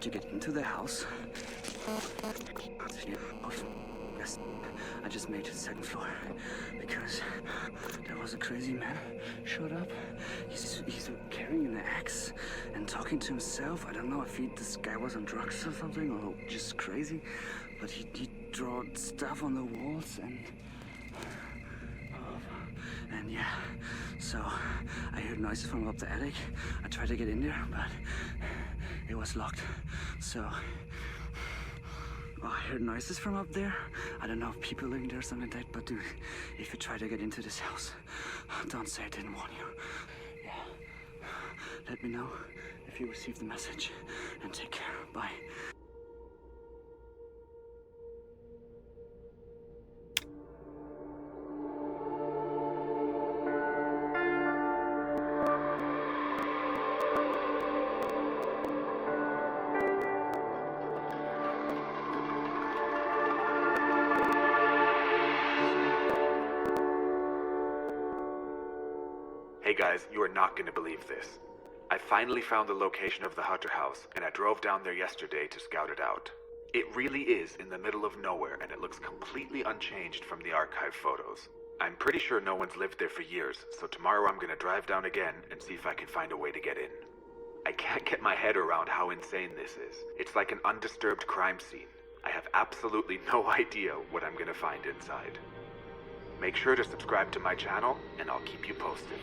tried to get into the house. Yes, I just made it to the second floor because there was a crazy man showed up. He's carrying an axe and talking to himself. I don't know if this guy was on drugs or something or just crazy, but he drew stuff on the walls and yeah. So I heard noises from up the attic. I tried to get in there, but it was locked. So I heard noises from up there. I don't know if people living there or something like that, but dude, if you try to get into this house, don't say I didn't warn you. Yeah. Let me know if you receive the message, and take care. Bye. Hey guys, you are not going to believe this. I finally found the location of the Hutter house, and I drove down there yesterday to scout it out. It really is in the middle of nowhere, and it looks completely unchanged from the archive photos. I'm pretty sure no one's lived there for years, so tomorrow I'm going to drive down again and see if I can find a way to get in. I can't get my head around how insane this is. It's like an undisturbed crime scene. I have absolutely no idea what I'm going to find inside. Make sure to subscribe to my channel, and I'll keep you posted.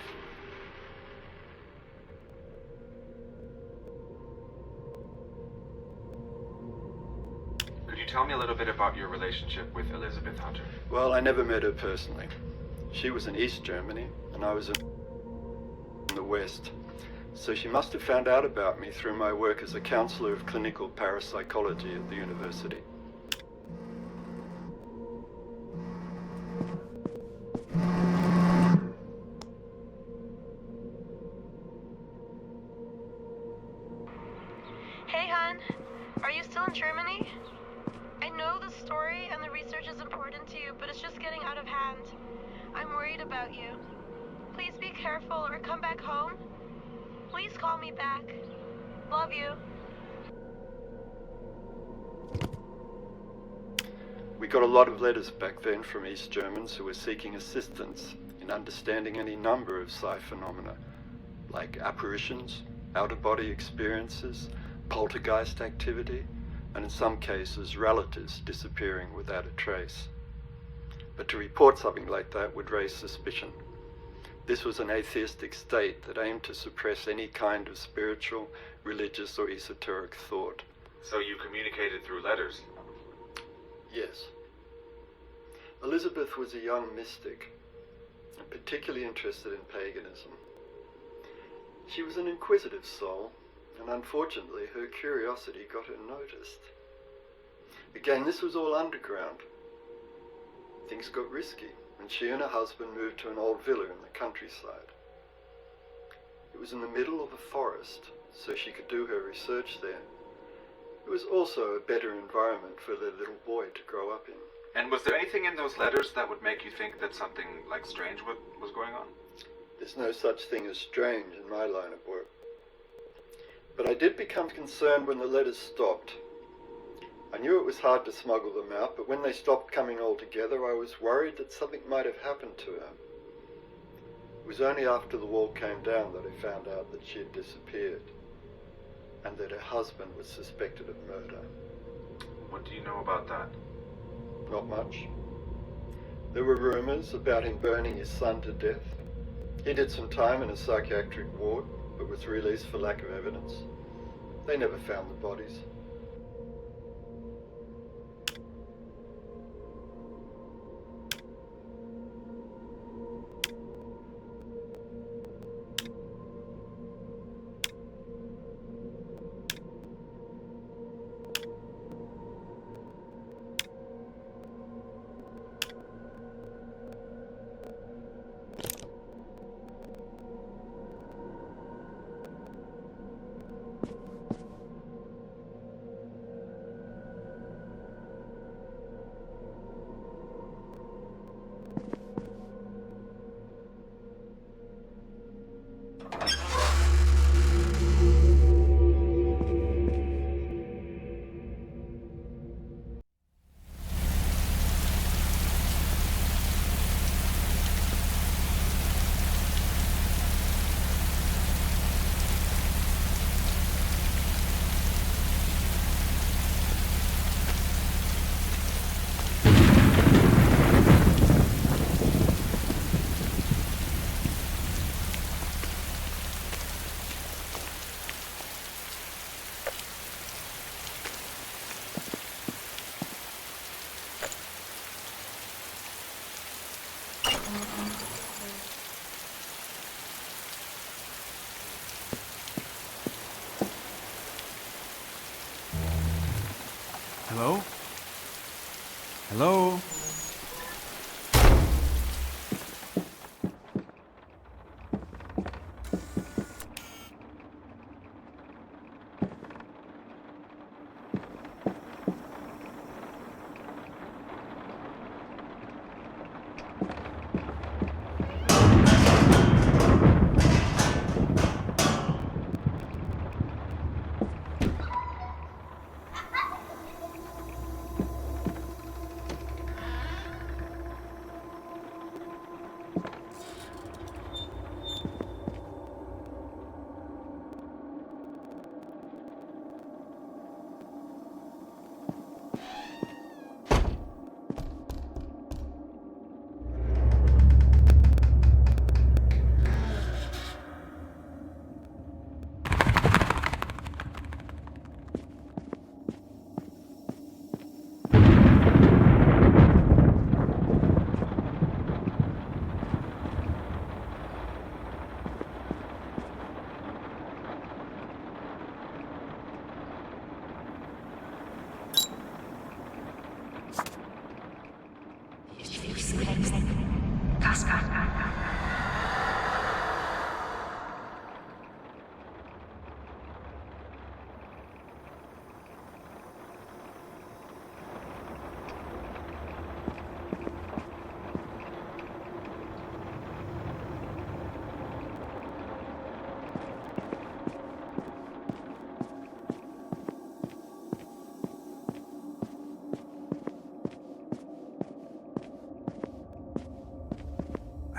Could you tell me a little bit about your relationship with Elizabeth Hutter? Well, I never met her personally. She was in East Germany, and I was in the West. So she must have found out about me through my work as a counselor of clinical parapsychology at the university. Hey, hon. Are you still in Germany? I know the story and the research is important to you, but it's just getting out of hand. I'm worried about you. Please be careful or come back home. Please call me back. Love you. We got a lot of letters back then from East Germans who were seeking assistance in understanding any number of psi phenomena, like apparitions, out-of-body experiences, poltergeist activity, and in some cases relatives disappearing without a trace. But to report something like that would raise suspicion. This was an atheistic state that aimed to suppress any kind of spiritual, religious, or esoteric thought. So you communicated through letters? Yes. Elizabeth was a young mystic, and particularly interested in paganism. She was an inquisitive soul, and unfortunately her curiosity got her noticed. Again, this was all underground. Things got risky, and she and her husband moved to an old villa in the countryside. It was in the middle of a forest, so she could do her research there. It was also a better environment for their little boy to grow up in. And was there anything in those letters that would make you think that something like strange was going on? There's no such thing as strange in my line of work. But I did become concerned when the letters stopped. I knew it was hard to smuggle them out, but when they stopped coming altogether, I was worried that something might have happened to her. It was only after the wall came down that I found out that she had disappeared, and that her husband was suspected of murder. What do you know about that? Not much. There were rumors about him burning his son to death. He did some time in a psychiatric ward, but was released for lack of evidence. They never found the bodies.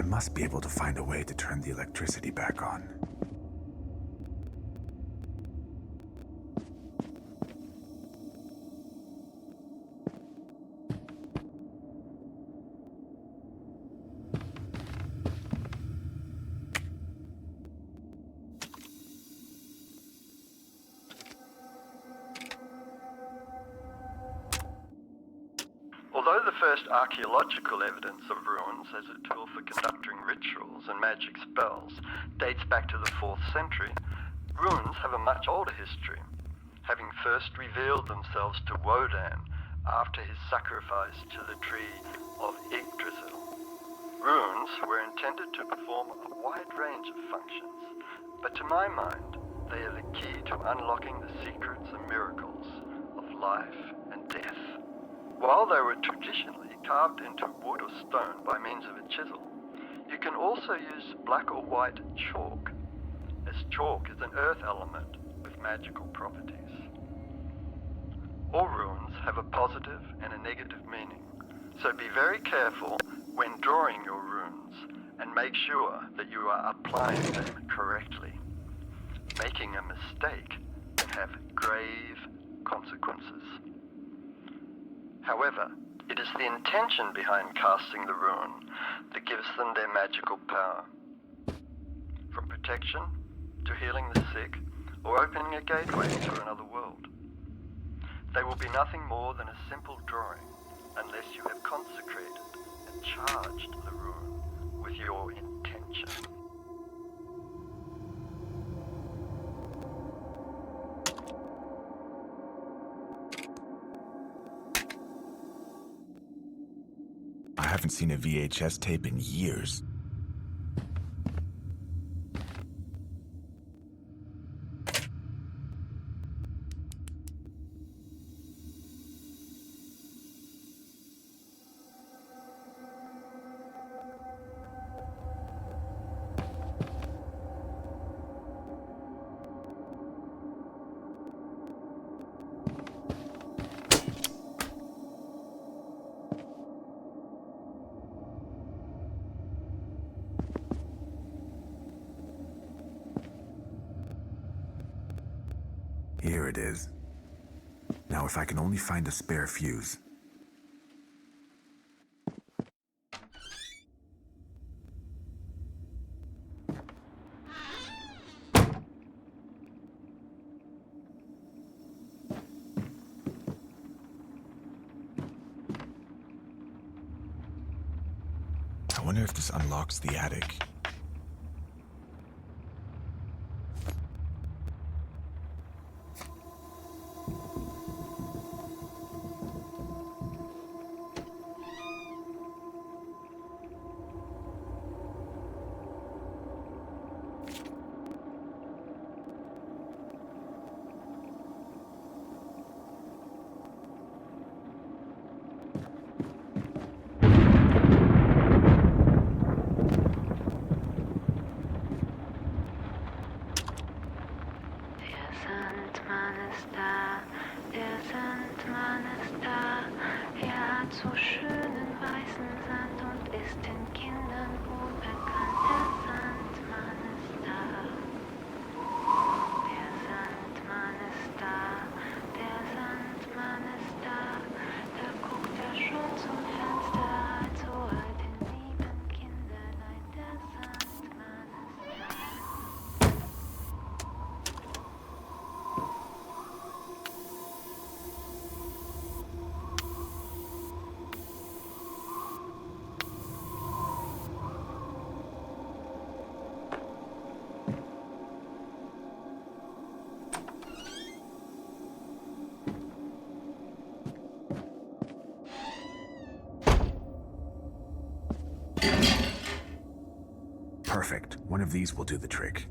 I must be able to find a way to turn the electricity back on. Although the first archaeological evidence of ruins as a tool for conducting rituals and magic spells dates back to the 4th century, ruins have a much older history, having first revealed themselves to Wodan after his sacrifice to the tree of Yggdrasil. Runes were intended to perform a wide range of functions, but to my mind, they are the key to unlocking the secrets and miracles of life and death. While they were traditionally carved into wood or stone by means of a chisel, you can also use black or white chalk, as chalk is an earth element with magical properties. All runes have a positive and a negative meaning, so be very careful when drawing your runes and make sure that you are applying them correctly. Making a mistake can have grave consequences. However, it is the intention behind casting the rune that gives them their magical power. From protection to healing the sick or opening a gateway to another world. They will be nothing more than a simple drawing unless you have consecrated and charged the rune with your intention. I haven't seen a VHS tape in years. Here it is. Now if I can only find a spare fuse. I wonder if this unlocks the attic. Der Sandmann ist da, er hat so schönen weißen Sand und ist den Kindern unbekannt. Der Sandmann ist da, der Sandmann ist da, der Sandmann ist da, da guckt er schon zum Fenster, als so den lieben Kinderlein. Der Sandmann ist da. Perfect. One of these will do the trick.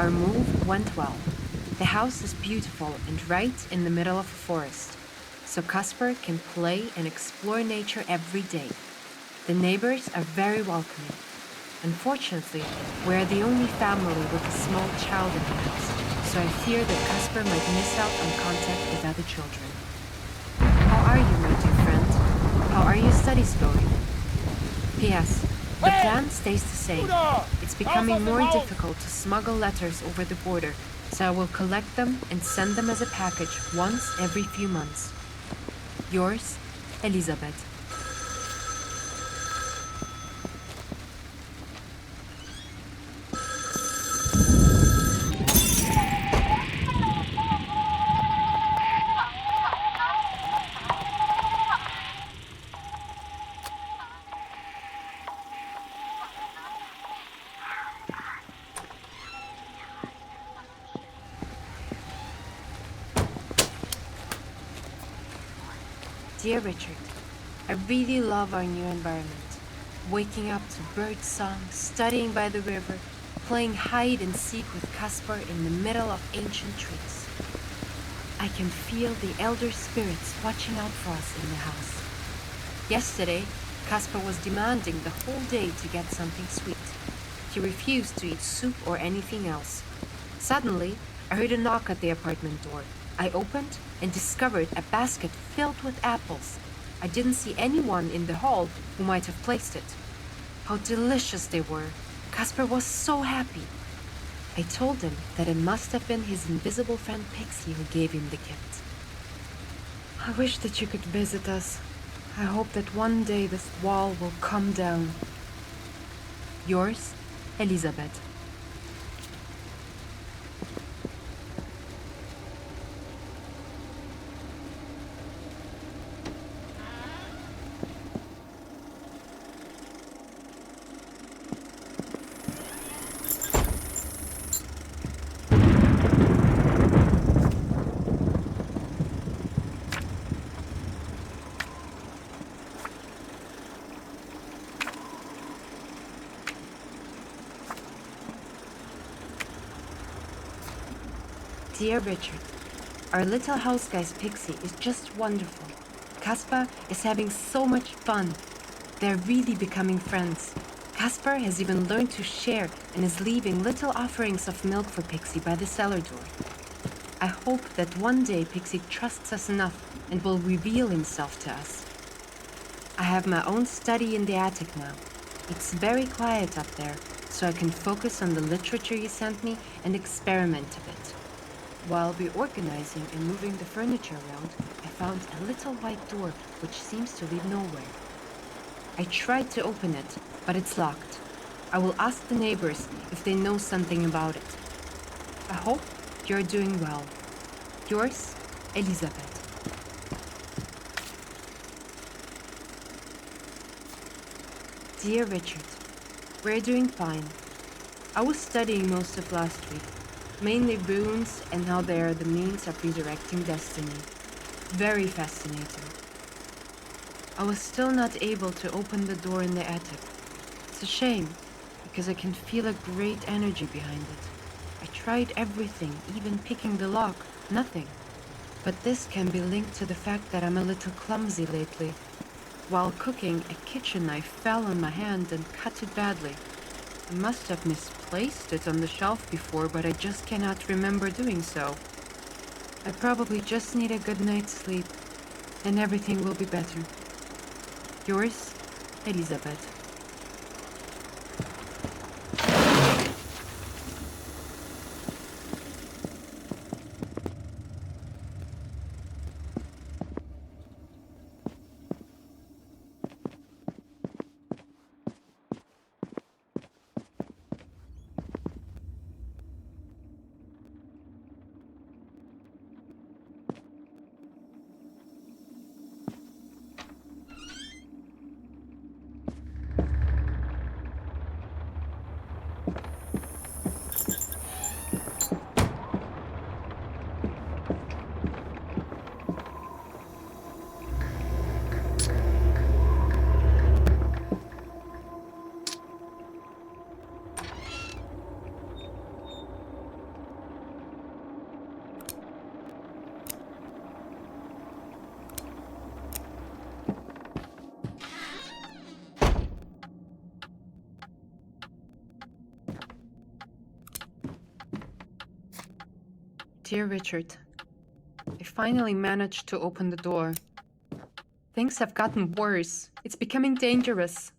Our move went well. The house is beautiful and right in the middle of a forest, so Casper can play and explore nature every day. The neighbors are very welcoming. Unfortunately, we are the only family with a small child in the house, so I fear that Casper might miss out on contact with other children. How are you, my dear friend? How are your studies going? P.S. The plan stays the same. It's becoming more difficult to smuggle letters over the border, so I will collect them and send them as a package once every few months. Yours, Elisabeth. Dear Richard, I really love our new environment. Waking up to bird song, studying by the river, playing hide and seek with Casper in the middle of ancient trees. I can feel the elder spirits watching out for us in the house. Yesterday, Casper was demanding the whole day to get something sweet. He refused to eat soup or anything else. Suddenly, I heard a knock at the apartment door. I opened and discovered a basket filled with apples. I didn't see anyone in the hall who might have placed it. How delicious they were. Casper was so happy. I told him that it must have been his invisible friend Pixie who gave him the gift. I wish that you could visit us. I hope that one day this wall will come down. Yours, Elisabeth. Dear Richard, our little house guy's Pixie is just wonderful. Caspar is having so much fun. They're really becoming friends. Caspar has even learned to share and is leaving little offerings of milk for Pixie by the cellar door. I hope that one day Pixie trusts us enough and will reveal himself to us. I have my own study in the attic now. It's very quiet up there, so I can focus on the literature you sent me and experiment a bit. While reorganizing and moving the furniture around, I found a little white door which seems to lead nowhere. I tried to open it, but it's locked. I will ask the neighbors if they know something about it. I hope you're doing well. Yours, Elizabeth. Dear Richard, we're doing fine. I was studying most of last week, mainly runes and how they are the means of resurrecting destiny. Very fascinating. I was still not able to open the door in the attic. It's a shame, because I can feel a great energy behind it. I tried everything, even picking the lock. Nothing. But this can be linked to the fact that I'm a little clumsy lately. While cooking, a kitchen knife fell on my hand and cut it badly. I must have misplaced it on the shelf before, but I just cannot remember doing so. I probably just need a good night's sleep, and everything will be better. Yours, Elizabeth. Dear Richard, I finally managed to open the door. Things have gotten worse. It's becoming dangerous.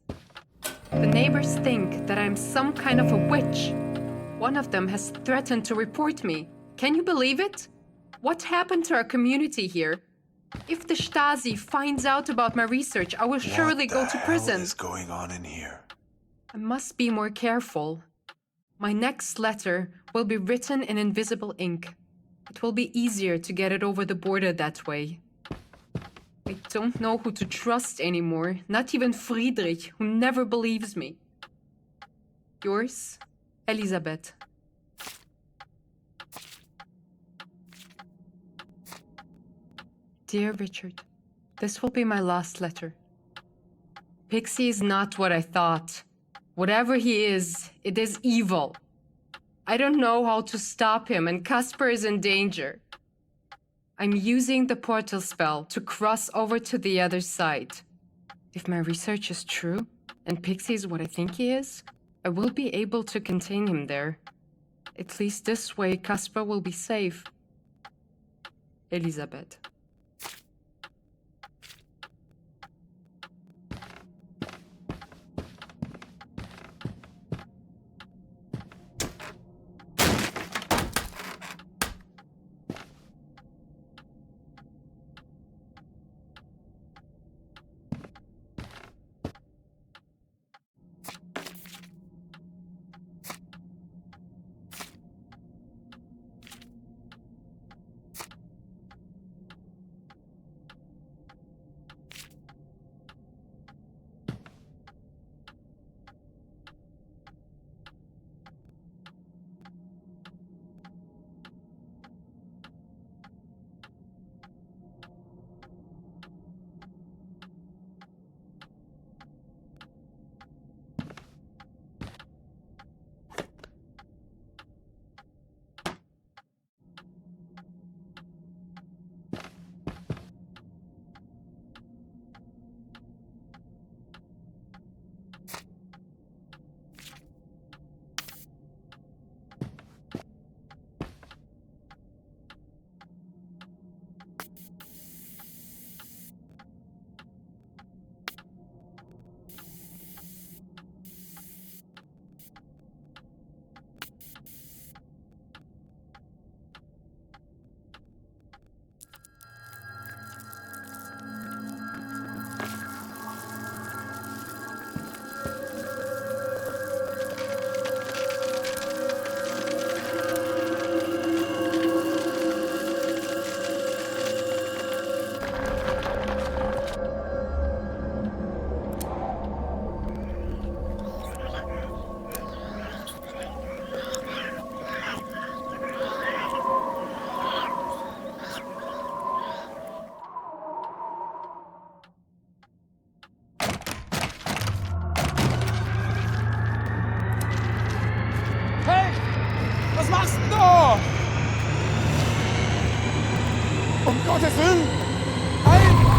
The neighbors think that I'm some kind of a witch. One of them has threatened to report me. Can you believe it? What happened to our community here? If the Stasi finds out about my research, I will surely go to prison. What is going on in here? I must be more careful. My next letter will be written in invisible ink. It will be easier to get it over the border that way. I don't know who to trust anymore, not even Friedrich, who never believes me. Yours, Elizabeth. Dear Richard, this will be my last letter. Pixie is not what I thought. Whatever he is, it is evil. I don't know how to stop him, and Caspar is in danger. I'm using the portal spell to cross over to the other side. If my research is true, and Pixie is what I think he is, I will be able to contain him there. At least this way, Caspar will be safe. Elizabeth. Sessel! Ein!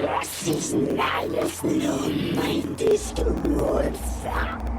Was ist denn alles nur, meintest du nur?